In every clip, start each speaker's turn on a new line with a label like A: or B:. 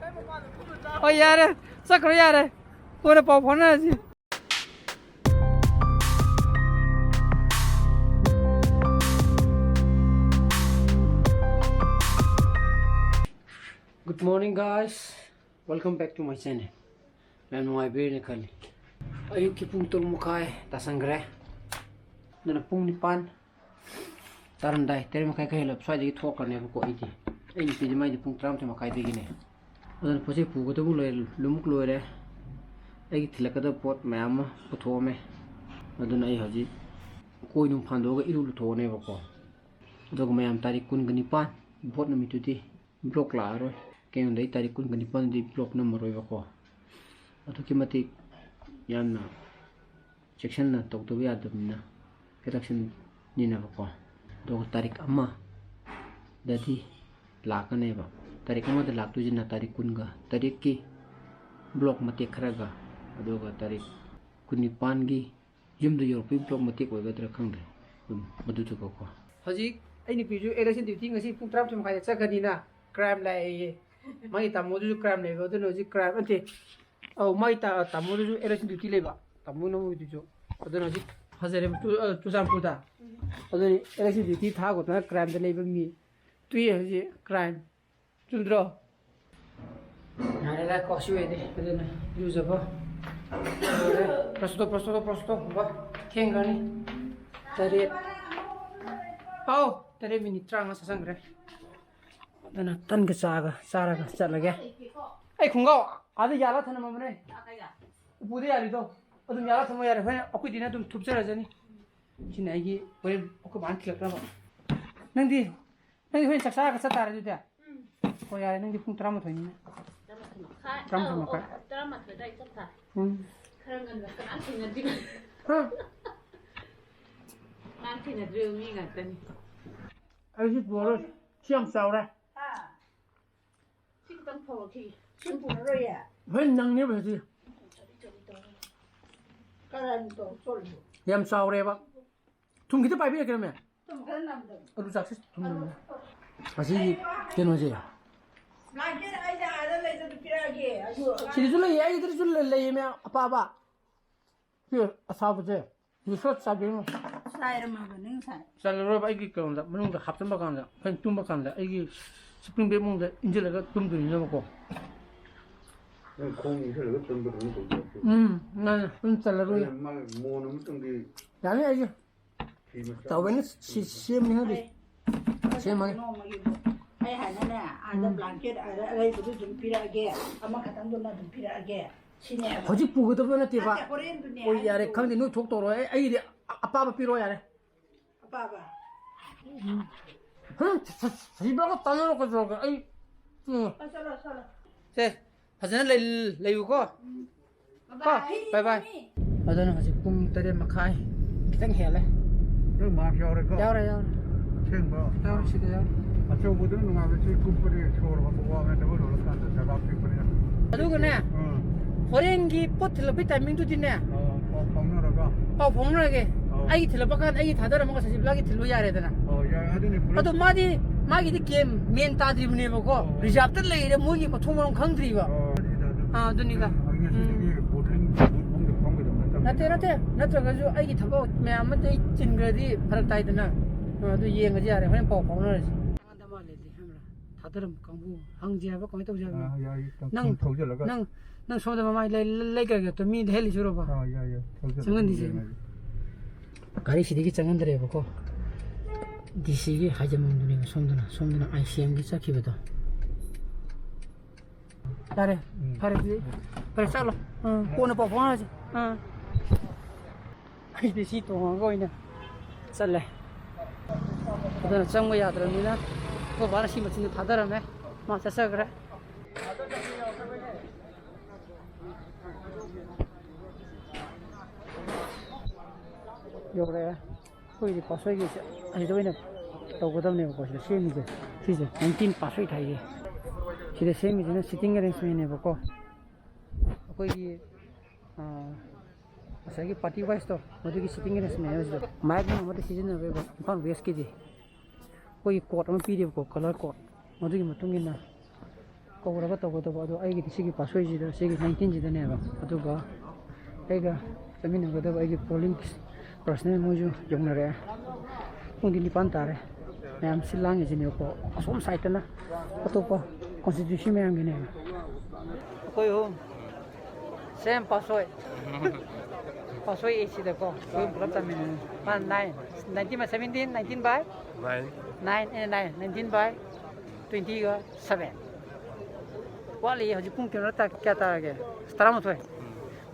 A: यार सकरो यार पूरे पाव फोन है जी Good morning guys, welcome back to my channel. I'm Noaibir Kali. Ayuk ki pung tul mukai tasangre. Dana pung nipan. Tarandai, tere makai kahilap. Soalnya di talk karena aku kok ini. Ini sih mai di pung tram tu makai begini. Dan pasti pung itu mulai lumuk luar deh. Ayuk tilak ada pot mayam potho me. Dan ayuk haji. Koi nung pandu ke iru luto ne bako. Dog mayam tarik kun genipan. Pot nama itu di blok lah roy. Kaya yung tarik kun genipan di blok nama roy bako. Atau kimatik yan na section na tok to biya dum na section ni na bako. Dog tarik amma dadi lakane ba. Tarik amma da lak tu jin na tarik kun ga. Tarik ki blok matik kharaga. Adoga tarik kunipan gi yum do yor pi blok matik ko ga tra khang de. Madu tu ko. Haji ai ni piju election duty ngasi pung trap chum khai chakani na crime lai mai tamo du crime nei go do ji crime ante au mai tamo du election duty le ba tamo no mu ju adon haji hazare tu sam puta adon election duty tha go na crime de le ba mi tui haji crime chundro nare ko shwe de adon use ba prosto ba kengani tare pau tare minit trang sa sangre dana tan ga sara ga chat lage ai khungao adu yala thana mamne upude yari do adum yala thamo yare phane akui dina dum thupchara jani chinai gi pore aku ban khilakra ba nangdi phane saksa ga satara ju ta ko yare nangdi phung trama thoini trama ka trama thai sakta kharangan ga kan thina di ha kan thina driu mi ga tani ai ji boro siam sao ra
B: ต้องพอที่ซึ่งผมเลยอ่ะ
A: 왜 낭냐 왜지
B: 까란도 쏠고
A: 얌 싸우래봐 둥기도 빨비야 그러면
B: 좀 그런 남들
A: 루삭스 둥는 아시 되노지
B: 나게 아이자 알아내서 필요하게 아주
A: 지리줄래 얘기들이 줄래 얘면 아빠 그 사부제 무슨 사비는
B: 사이르만 거는 사
A: 살로 바이기 거운다 문ung도 합좀 바간다 한 tum바 간다 이게 스프링 배몽도 인질래가 tum도 있는
C: 공이 흘러 좀 그런 거죠.
A: 나는 살로
C: 말 모는 좀
A: 나는 아주 저번에 시험이 하지 시험하게
B: ai hà nè anh làm blanket ở đây cũng dùng pirage ama khatan dona dùng pirage 신의
A: 거짓 부거도 변했지 봐. 오 야래 강대 너 족도로 아이디 아빠 필요 야래.
B: 아빠
A: 집에가 따놓고 저거 아이.
B: 살아
A: 제 하자는 레이고. 바이바이. 하자는 아직 꿈 때려 막하이. 기상 해래.
C: 그 마셔래 거.
A: 야래.
C: 챙거.
A: 야래 시대 야래.
C: 아저분들은 누가같이 꿈벌이 초로 갖고 와면 더 올라간다. 제가 꿈벌이.
A: 누구네? 호랭기 포트를 비타민 주디네.
C: 방너라가.
A: 봉너게. 아이 들어봐간 아이 다들 먹어서 집라기 들로 야래 되나.
C: 야 아드니 불러.
A: 아도 마기 게임 멘 따드리브네 보고 리잡들 레이레 뭐기 고 통모는 강드리고. 아 누니가. 나한테 아이 타고 매한테 진거디 파락 따이드나. 또 이행하지 않아. 그냥 봉너지. 한다 말이지. 다들 강부 항지하고 거기 또 잡아.
C: 야 일단 터져라가.
A: 난 소다 마마 레가게 미 헬리 주로 봐.
C: 야.
A: 정은 디지. 가리 시디기 정은 들어 보고. 디시기 하자면 눈이 손드나 ICM 기 쌓기거든. 나래. 파래 살로. 꼬는 법 하지. 아이 디시 또 하고 있네. 살래. 그다음 정모 야들이나 그 바로 심어 진짜 다더라매. 맞았어 그래. 요래 거기 파서기 아니 저기는 또고담네 보고 세미게 시제 19파서이 타이게 시제 세미는 시팅 어레인지먼트 보고 거기 자기 파티 와이스도 모두기 시팅 어레인지먼트 해서 마이크는 모두 시즌을 왜 반 웨스키지 거기 코트 한 피디 보고 컬러 코트 모두기 맞통이나 ꯀꯧꯔꯒ ꯇꯧꯒꯗꯕ ꯑꯗꯣ ꯑꯩꯒꯤꯗꯤ ꯁꯤꯒꯤ ꯄꯥꯁꯣꯏꯁꯤꯗ ꯁꯤꯒꯤ 19ꯁꯤꯗꯅꯦꯕ ꯑꯗꯨꯒ ꯑꯩꯒ ꯆꯠꯃꯤꯟꯅꯒꯗꯕ ꯑꯩꯒꯤ polling personal ꯃꯣꯏꯁꯨ ꯌꯧꯅꯔꯛꯑꯦ ꯄꯨꯡꯗꯤ 9 ꯇꯥꯔꯦ ꯃꯌꯥꯝ ꯁꯤꯜ ꯂꯥꯡꯉꯤꯁꯤꯅꯦꯕꯀꯣ ꯑꯁꯣꯝ ꯁꯥꯏꯠꯇꯅ ꯑꯇꯣꯞꯄ ꯀꯣꯟꯁꯇꯤꯇ꯭ꯌꯨꯁꯟ ꯃꯌꯥꯝꯒꯤꯅꯦꯕ ꯑꯩꯈꯣꯏ ꯑꯍꯨꯝ ꯁꯦꯝ ꯄꯥꯁꯣꯏ ꯄꯥꯁꯣꯏ ꯑꯦꯁꯤꯗꯀꯣ ꯑꯩꯈꯣꯏ ꯄꯨꯂꯞ ꯆꯠꯃꯤꯟꯅꯅꯤ ꯃꯥ 17 19 ꯕꯥꯏ 19 ꯕꯥꯏ 20ꯒ 7 ꯋꯥꯠꯂꯤ ꯍꯧꯖꯤꯛ ꯄꯨꯡ ꯀꯌꯥ ꯇꯥꯔꯒꯦ 11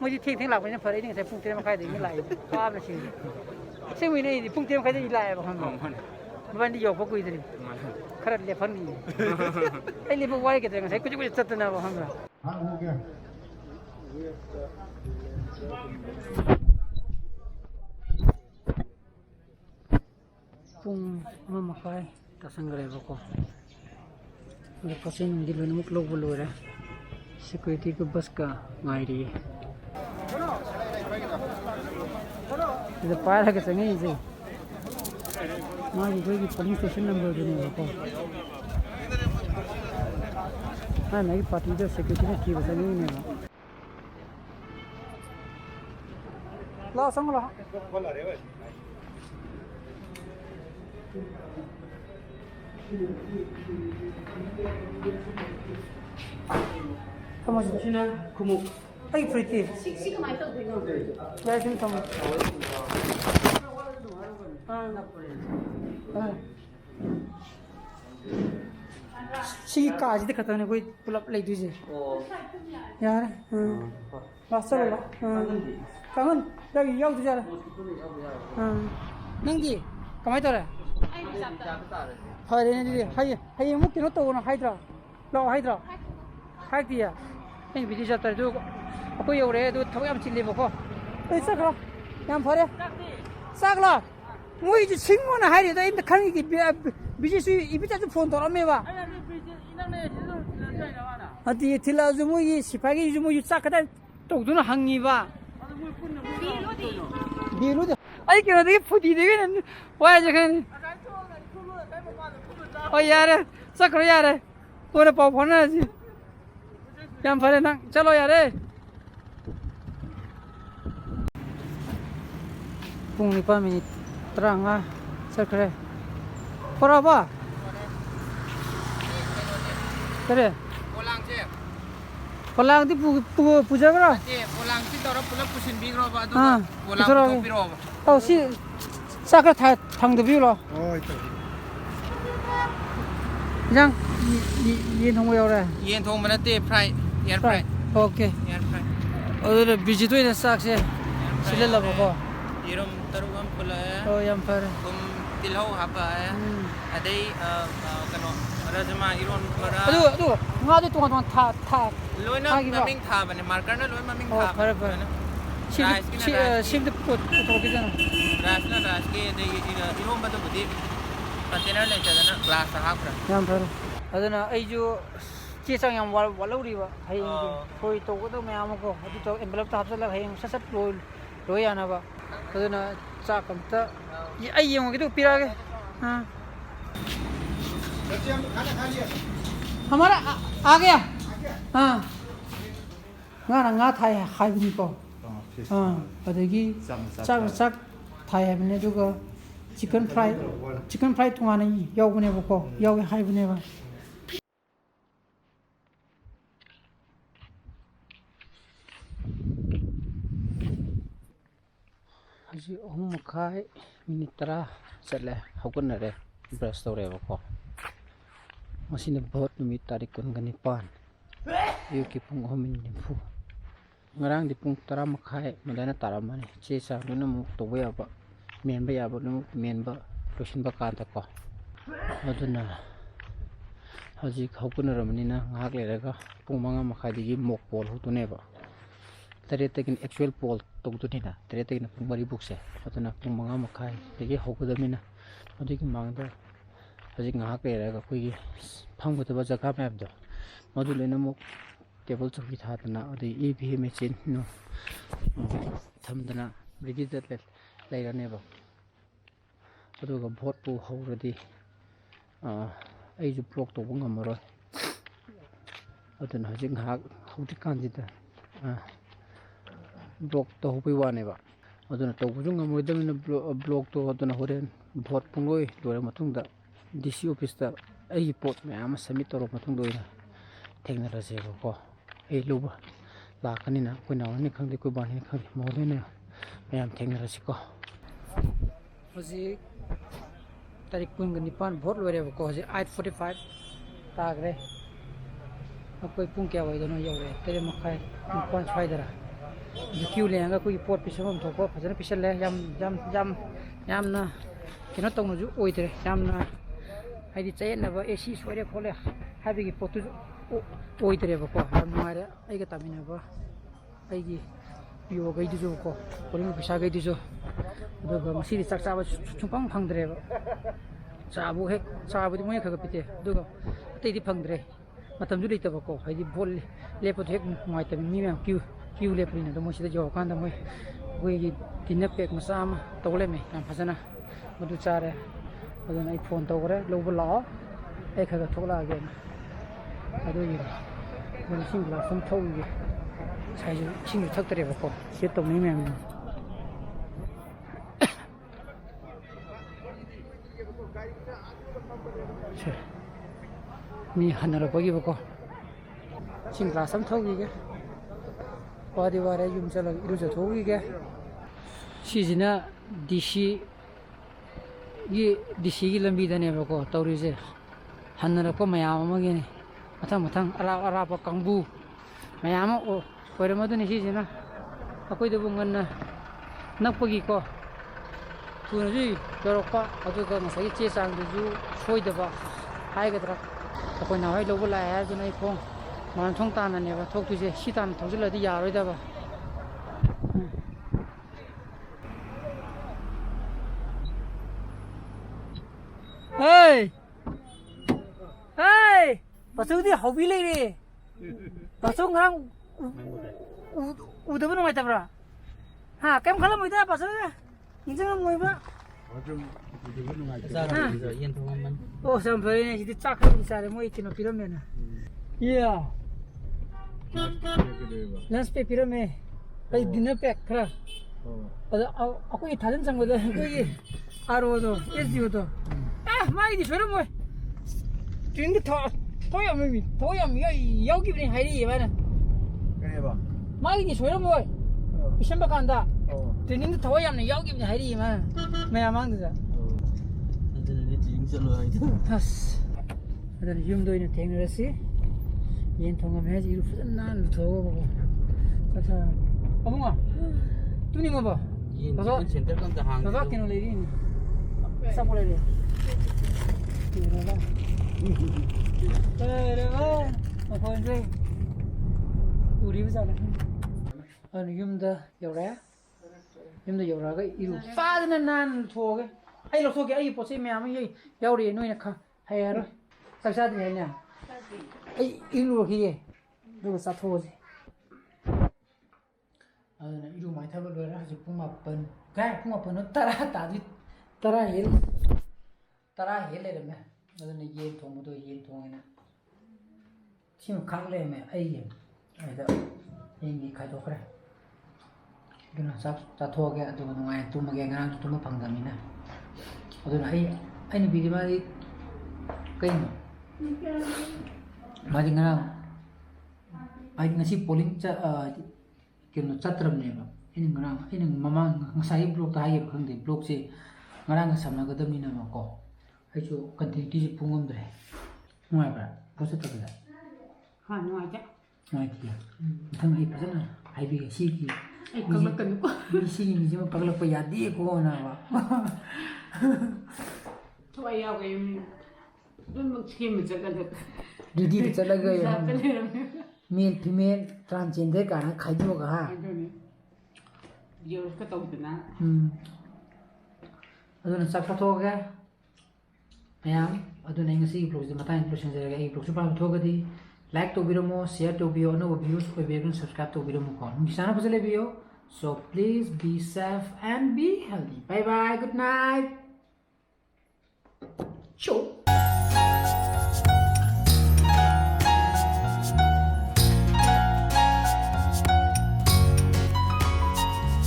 A: ꯃꯣꯏꯗꯤ ꯊꯦꯡ ꯂꯥꯛꯄꯅꯤꯅ ꯐꯔꯦ ꯑꯩꯗꯤ ꯉꯁꯥꯏ ꯄꯨꯡ 3:30ꯗꯒꯤ ꯂꯥꯛꯏ ꯋꯥꯕꯅ ꯁꯤꯡꯗꯤ ꯑꯁꯦꯡꯕꯩꯅꯦ ꯑꯩꯗꯤ ꯄꯨꯡ 3:30ꯗꯒꯤ ꯂꯥꯛꯑꯦꯕ ꯈꯪꯕ꯭ꯔꯣ ꯃꯕꯥꯅꯤ ꯌꯧꯔꯛꯄ ꯀꯨꯏꯗ꯭ꯔꯤ खरा लेफन नहीं ले वाई के कुछ कुछ चतना हमरा
C: हाँ हो गया
A: पुंग मकाई तसंगरेबको पसिन दिलोन मुक लोग बोलोरे सिक्योरिटी को बस का गाड़ी इधर पार है के संगे इसे मागी कोई पुलिस स्टेशन नंबर देने को हां नहीं पार्टी जो सिक्योरिटी ने की बस नहीं है ला संग ला बोला रे भाई Kamu sini kumu. Ay pretty.
B: Sik mai to dino.
A: Ya sini kamu. सी काज दिखा था ने कोई पुलअप ले दीजिए यार वास्तव ला कागन जगी याव तुझा नंगी कमाई तो रे हाय रे ने हाय हाय मुक्ति न तो ना हाइड्रा लो हाइड्रा हाइ दिया नहीं बिजी जाता है जो कोई हो रहे तो थोड़ा हम चिल्ले बको ऐसा करो यहां फरे सागला मुई जी सिंगोना हाइ रे तो इन खानी की बिजी सुई इबिता जो फोन तोरा मेवा अति थिला जो मुई सिपागी जो मुई चाकदा तोदुना हंगीबा बिलु दे आई के दे फुदी दे वाय जखन ओ यार सकरो यार कोने पाव फोन जी याम फरे ना चलो यार पुंग 9 मिनिट 35 सकरे पराबा करे
D: पोलांग से
A: पलांग दी पूजा करो
D: जे पोलांग की तरफ पुलप पुसिन बिग्रो बा दो
A: हां
D: पोलांग तो बिरो
A: तो सी साकर थांग दो बिरो
C: oh itu
A: yang yin thong yo re
D: yen thong mana te fry air fry
A: okay
D: air fry
A: और बिजी तो इन साक से सिले लबो को
D: yerum tarugam pula
A: ओ यम पर
D: kum tilhau hapa adai kano rajma iron mara
A: अदु nga दे तुंगा तुंगा था
D: loina maming tha bane marker na loina maming
A: ओ
D: tha
A: पर पर शिव दे को तो के जना
D: ras ke de iron ba do budi container le chadana glass ha pra
A: यम पर अदना आई जो चेचांग यम वालौरिबा हयेंग कोई तो को तो मयाम को अदु तो एनवेलप ता हपसला हयेंग ससत लोय यानाबा अदना चाकमता आई यंग के तो पिरागे हां
C: खाना खा लिया
A: हमारा आ गया हाँ nga thai hai bini ko adagi sak thai hai bini duga chicken fry tungana yaw bune ko yaw hai bune ba aji makai minit 10 chatle haukanare brush tore ba ko masina bhot numit tarik 19 yuki pung homin nimfu ngarang di pung 10 makhai madana taramani che sa luna mu to ya ba memba ya ba nu memba losin ba ka ta ko aduna haji khawkuna ramani na ngak le raga pung manga makhai di mok pol hu tu ne ba tare takin actual pol to tu ni na tare takin pung bari buk se aduna pung manga makhai de hawkudamina adiki mangda haji ngak le raga koi phangbuta jaga map do madu lena mo table chu tha tana adi EVM machine no thamdana ready that lairane ba aduga vote pu hawradi ai ju block to ngamaro ꯑꯗꯨꯅ ꯍꯧꯖꯤꯛ ꯉꯥꯏꯍꯥꯛ ꯍꯧꯖꯤꯛꯀꯥꯟꯁꯤꯗ block ꯇꯧꯍꯧꯕꯩ ꯋꯥꯅꯦꯕ ꯑꯗꯨꯅ ꯇꯧꯕꯁꯨ ꯉꯝꯃꯣꯏꯗꯕꯅꯤꯅ ꯕ꯭ꯂꯣꯛꯇꯣ ꯑꯗꯨꯅ ꯍꯣꯔꯦꯟ vote ꯄꯨꯡꯂꯣꯏ ꯂꯣꯏꯔ ꯃꯇꯨꯡꯗ ꯗꯤ ꯁꯤ ꯑꯣꯐꯤꯁꯇ ꯑꯩꯒꯤ ꯄꯣꯠ ꯃꯌꯥꯝ ꯑꯃ ꯁꯕꯃꯤꯠ ꯇꯧꯔꯕ ꯃꯇꯨꯡꯗ ꯑꯣꯏꯅ ꯊꯦꯡꯅꯔꯁꯦꯕꯀꯣ ꯑꯩ ꯂꯧꯕ ꯂꯥꯛꯀꯅꯤꯅ ꯑꯩꯈꯣꯏ ꯅꯥꯎꯅꯤ ꯈꯪꯗꯦ ꯑꯩꯈꯣꯏ ꯕꯥꯅꯤꯅ ꯈꯪꯗꯦ ꯃꯉꯣꯟꯗ ꯃꯌꯥꯝ ꯊꯦꯡꯅꯔꯁꯤꯀꯣ ꯍꯧꯖꯤꯛ तारीख 19 भोट लोरेबको हजे 8:45 तागरे अकोई पुंग क्या वैदनो यौरे तेरे मखाय 9 स्वाइदरा क्यू लेंगा कोई पोट पिसम थोको फजन पिसले यामना किनो तंगजु ओइदरे यामना हाइदि चयनबा एसी सोरे खोले हाबिगी पोटु ओइदरेबको याम मारे आइगा तामिनबा आइगी पिओ गइदुजो को पोलिंग पिसा गइदुजो ꯑꯗꯨꯒ ꯉꯁꯤꯗꯤ ꯆꯥꯛ ꯆꯥꯕ ꯁꯨꯡꯐꯪ ꯐꯪꯗ꯭ꯔꯦꯕ ꯆꯥꯕꯨ ꯍꯦꯛ ꯆꯥꯕꯗꯤ ꯃꯣꯏꯅ ꯈꯔ ꯄꯤꯇꯦ ꯑꯗꯨꯒ ꯑꯇꯩꯗꯤ ꯐꯪꯗ꯭ꯔꯦ ꯃꯇꯝꯁꯨ ꯂꯩꯇꯕꯀꯣ ꯍꯥꯏꯗꯤ ꯕꯣꯠ ꯂꯦꯞꯄꯗꯣ ꯍꯦꯛ ꯅꯨꯡꯉꯥꯏꯇꯕꯅꯤ ꯃꯤ ꯃꯌꯥꯝ ꯀ꯭ꯌꯨ ꯂꯦꯞꯄꯅꯤꯅ ꯑꯗꯣ ꯃꯣꯏ ꯁꯤꯗ ꯌꯧꯔꯀꯥꯟꯗ ꯃꯣꯏ ꯑꯩꯈꯣꯏꯒꯤ ꯗꯤꯟꯅꯔ ꯄꯦꯛ ꯃꯆꯥ ꯑꯃ ꯇꯧ ꯂꯩꯔꯝꯃꯦ ꯌꯥꯝ ꯐꯖꯅ ꯃꯗꯨ ꯆꯥꯔꯦ ꯑꯗꯨꯅ ꯑꯩ ꯐꯣꯟ ꯇꯧꯈ꯭ꯔꯦ ꯂꯧꯕ ꯂꯥꯛꯑꯣ ꯑꯩ ꯈꯔ ꯊꯣꯛꯂꯛꯑꯒꯦꯅ ꯑꯗꯨꯒꯤꯅꯤ ꯑꯗꯨꯅ ꯏꯁꯤꯡ ꯒ꯭ꯂꯥꯁ ꯑꯃ ꯊꯛꯎꯒꯦ ꯉꯁꯥꯏꯁꯨ ꯏꯁꯤꯡꯁꯨ ꯊꯛꯇ꯭ꯔꯦꯕꯀꯣ ꯁꯤ ꯇꯧꯅꯩ ꯃꯌꯥꯝꯗꯣ ꯃꯤ ꯍꯟꯅꯔꯛꯄꯒꯤꯕꯀꯣ ꯏꯁꯤꯡ ꯒ꯭ꯂꯥꯁ ꯑꯃ ꯊꯛꯎꯈꯤꯒꯦ ꯋꯥꯗꯤ ꯋꯥꯔꯦ ꯌꯨꯝ ꯆꯠꯂꯒ ꯏꯔꯨꯖꯊꯣꯛꯎꯈꯤꯒꯦ ꯁꯤꯁꯤꯅ ꯗꯤꯁꯤꯒꯤ ꯂꯝꯕꯤꯗꯅꯦꯕꯀꯣ ꯇꯧꯔꯤꯁꯦ ꯍꯟꯅꯔꯛꯄ ꯃꯌꯥꯝ ꯑꯃꯒꯤꯅꯤ ꯃꯊꯪ ꯑꯔꯥꯞꯄ ꯀꯥꯡꯕꯨ ꯃꯌꯥꯝ ꯑꯃ ꯑꯣꯏꯔꯝꯃꯗꯨꯅꯤ ꯁꯤꯁꯤꯅ ꯑꯩꯈꯣꯏꯗꯕꯨ ꯉꯟꯅ ꯅꯛꯄꯒꯤꯀꯣ ꯊꯨꯅꯁꯨ ꯌꯧꯔꯛꯄ ꯑꯗꯨꯒ ꯉꯁꯥꯏꯒꯤ ꯆꯦ ꯆꯥꯡꯗꯨꯁꯨ ꯁꯣꯏꯗꯕ ꯍꯥꯏꯒꯗ꯭ꯔꯥ ꯑꯩꯈꯣꯏ ꯅꯍꯥꯟꯋꯥꯏ ꯂꯧꯕ ꯂꯥꯛꯑꯦ ꯍꯥꯏꯗꯨꯅ ꯑꯩ ꯈꯣꯡ ꯃꯥꯟꯊꯣꯡ ꯇꯥꯟꯅꯅꯦꯕ ꯊꯣꯛꯇꯣꯏꯁꯦ ꯁꯤ ꯇꯥꯟꯅ ꯊꯧꯖꯤꯜꯂꯗꯤ ꯌꯥꯔꯣꯏꯗꯕ ꯍꯦ ꯄꯆꯧꯗꯤ ꯍꯧꯕꯤ ꯂꯩꯔꯦ ꯄꯆꯧ ꯉꯔꯥꯡ ꯎꯗꯕ ꯅꯨꯡꯉꯥꯏꯇꯕ꯭ꯔꯥ ꯍꯥ ꯀꯩꯝ ꯈꯜꯂꯝꯃꯣꯏꯗ ꯄꯆꯧ ꯅꯤꯡꯁꯤꯡꯉꯝꯃꯣꯏꯕ ꯑꯣ ꯌꯥꯝ ꯐꯔꯦꯅꯦ ꯁꯤꯗꯤ ꯆꯥꯛ ꯈꯔꯗꯤ ꯆꯥꯔꯦ ꯃꯣꯏ ꯀꯩꯅꯣ ꯄꯤꯔꯝꯃꯦꯅ ꯂꯟꯁ ꯄꯦꯛ ꯄꯤꯔꯝꯃꯦ ꯑꯩ ꯗꯤꯟꯅꯔ ꯄꯦꯛ ꯈꯔ ꯑꯗ ꯑꯩꯈꯣꯏꯒꯤ ꯊꯥꯖꯤꯟ ꯆꯪꯕꯗ ꯑꯩꯈꯣꯏꯒꯤ ꯑꯥꯔꯣꯗꯣ SDOꯗꯣ ꯃꯥꯒꯤꯗꯤ ꯁꯣꯏꯔꯝꯃꯣꯏ ꯇ꯭ꯔꯦꯟꯗ ꯊꯋꯥꯏ ꯌꯥꯝ ꯌꯥꯎꯈꯤꯕꯅꯤ ꯍꯥꯏꯔꯛꯏ ꯃꯥꯅ ꯃꯥꯒꯤꯗꯤ ꯁꯣꯏꯔꯝꯃꯣꯏ ꯄꯤꯁꯟꯕ ꯀꯥꯟꯗ ꯇ꯭ꯔꯦꯅꯤꯡꯗ ꯊꯋꯥꯏ ꯌꯥꯝꯅ ꯌꯥꯎꯈꯤꯕꯅꯤ ꯍꯥꯏꯔꯛꯏ ꯃꯥꯅ ꯃꯌꯥꯝ ꯃꯥꯡꯗꯨꯗ ꯑꯁ ꯑꯗꯨꯅ ꯌꯨꯝꯗ ꯑꯣꯏꯅ ꯊꯦꯡꯅꯔꯁꯤ ꯌꯦꯟ ꯊꯣꯡꯉꯝꯃꯦ ꯍꯥꯏꯁꯤ ꯏꯔꯨ ꯐꯖꯅ ꯅꯥꯟꯅ ꯂꯨꯊꯣꯛꯑꯒꯕꯀꯣ ꯆꯥꯛ ꯑꯕꯨꯡꯉꯣ ꯇꯨꯝꯅꯤꯡꯉꯕꯣ ꯕꯕꯥ ꯀꯩꯅꯣ ꯂꯩꯔꯤꯅꯤ ꯑꯆꯥꯄꯣꯠ ꯂꯩꯔꯤ ꯃꯈꯣꯟꯁꯦ ꯎꯔꯤꯕ ꯖꯥꯠꯂ ꯑꯗꯨꯅ ꯌꯨꯝꯗ ꯌꯧꯔꯛꯑꯦ ꯌꯨꯝꯗ ꯌꯧꯔꯛꯑꯒ 이루 ꯐꯖꯅ ꯅꯥꯟꯅ ꯂꯨꯊꯣꯛꯑꯒꯦ ꯑꯩ ꯂꯧꯊꯣꯛꯀꯦ ꯑꯩꯒꯤ ꯄꯣꯠ ꯆꯩ ꯃꯌꯥꯝ ꯑꯃ ꯌꯥꯎꯔꯤꯑꯦ ꯅꯣꯏꯅ ꯍꯩꯔꯔꯣꯏ ꯆꯥꯛ ꯆꯥꯗ꯭ꯔꯤ ꯍꯥꯏꯅꯦ ꯑꯩ 이루ꯔꯈꯤꯒꯦ ꯑꯗꯨꯒ ꯆꯥꯊꯣꯛꯑꯁꯤ ꯑꯗꯨꯅ 이루 ꯃꯥꯏꯊꯕ ꯂꯣꯏꯔꯦ ꯍꯧꯖꯤꯛ ꯄꯨꯡ 9 ꯄꯨꯡ 9 10 ꯇꯥꯗꯤ 10 ꯍꯦꯜ ꯂꯩꯔꯝꯃꯦ ꯑꯗꯨꯅ ꯌꯦꯟ ꯊꯣꯡꯕꯗꯣ ꯌꯦꯟ ꯊꯣꯡꯉꯦꯅ ꯁꯤꯃ ꯈꯥꯛ ꯂꯩꯔꯝꯃꯦ ꯑꯩꯒꯤ ꯑꯗ ꯌꯦꯟꯒꯤ ꯈꯥꯏꯗꯣꯛꯈ꯭ꯔꯦ ꯑꯗꯨꯅ ꯆꯥꯛ ꯆꯥꯊꯣꯛꯑꯒꯦ ꯑꯗꯨꯒ ꯅꯨꯡꯉꯥꯏꯅ ꯇꯨꯝꯃꯒꯦ ꯉꯔꯥꯡꯁꯨ ꯇꯨꯝꯕ ꯐꯪꯗꯕꯅꯤꯅ ꯑꯗꯨꯅ ꯑꯩ ꯅꯨꯄꯤꯗꯤ ꯃꯥꯗꯤ ꯀꯩꯅꯣ ꯃꯥꯗꯤ ꯉꯔꯥꯡ ꯍꯥꯏꯗꯤ ꯉꯁꯤ ꯄꯣꯂꯤꯡ ꯀꯩꯅꯣ ꯆꯠꯇ꯭ꯔꯕꯅꯦꯕ ꯑꯩꯅ ꯃꯃꯥꯡ ꯉꯁꯥꯏꯒꯤ ꯕ꯭ꯂꯣꯛꯇ ꯍꯥꯏꯒꯦꯕ ꯈꯪꯗꯦ ꯕ꯭ꯂꯣꯛꯁꯦ ꯉꯔꯥꯡꯒ ꯁꯝꯅꯒꯗꯕꯅꯤꯅꯀꯣ ꯑꯩꯁꯨ ꯀꯟꯇꯤꯅ꯭ꯌꯨꯇꯤꯁꯦ ꯄꯨꯡꯉꯝꯗ꯭ꯔꯦ ꯅꯨꯡꯉꯥꯏꯕ꯭ꯔꯥ ꯕ꯭ꯂꯣꯛ ꯆꯠꯇꯕꯗ
B: ꯅꯨꯡꯉꯥꯏꯇꯦ
A: ꯃꯊꯪ ꯑꯩ ꯐꯖꯅ ꯍꯥꯏꯕꯤꯒꯦ ꯁꯤꯒꯤ
B: ꯑꯩ ꯀꯛꯂꯛꯀꯅꯤꯀꯣ
A: ꯁꯤꯒꯤ ꯃꯤꯁꯤꯃ ꯀꯛꯂꯛꯄ ꯌꯥꯗꯦꯀꯣꯅꯕ
B: ꯊꯋꯥꯏ ꯌꯥꯎꯒꯦ ꯑꯗꯨꯝꯃꯛ ꯁꯦꯝꯕ ꯆꯠꯂꯒ
A: ꯗ꯭ꯌꯨꯇꯤꯗ ꯆꯠꯂꯒ ꯃꯦꯜ ꯐꯤꯃꯦꯜ ꯇ꯭ꯔꯥꯟꯁꯖꯦꯟꯗꯔ ꯀꯥꯏꯅ ꯈꯥꯏꯗꯣꯛꯑꯒ ꯍꯥ
B: ꯌꯣꯒ ꯇꯧꯗꯅ
A: ꯑꯗꯨꯅ ꯆꯥꯛ ꯆꯥꯊꯣꯛꯑꯒꯦ ꯃꯌꯥꯝ ꯑꯗꯨꯅ ꯑꯩ ꯉꯁꯤꯒꯤ ꯕ꯭ꯂꯣꯛꯁꯤꯗ ꯃꯇꯥꯡ ꯂꯣꯏꯁꯤꯟꯖꯔꯒꯦ ꯑꯩꯒꯤ ꯕ꯭ꯂꯣꯛꯁꯤ ꯄꯥꯝꯊꯣꯛꯑꯒꯗꯤ ꯂꯥꯏꯛ ꯇꯧꯕꯤꯔꯝꯃꯣ ꯁꯤꯌꯔ ꯇꯧꯕꯤꯌꯣ ꯑꯅꯧꯕ ꯚ꯭ꯌꯨꯁ ꯑꯣꯏꯕꯤꯔꯒꯅ ꯁꯕꯁꯀ꯭ꯔꯥꯏꯕ ꯇꯧꯕꯤꯔꯝꯃꯣꯀꯣ ꯅꯨꯡꯁꯥꯅ ꯐꯖ ꯂꯩꯕꯤꯌꯣ so please be safe and be healthy bye bye good night ꯆꯣ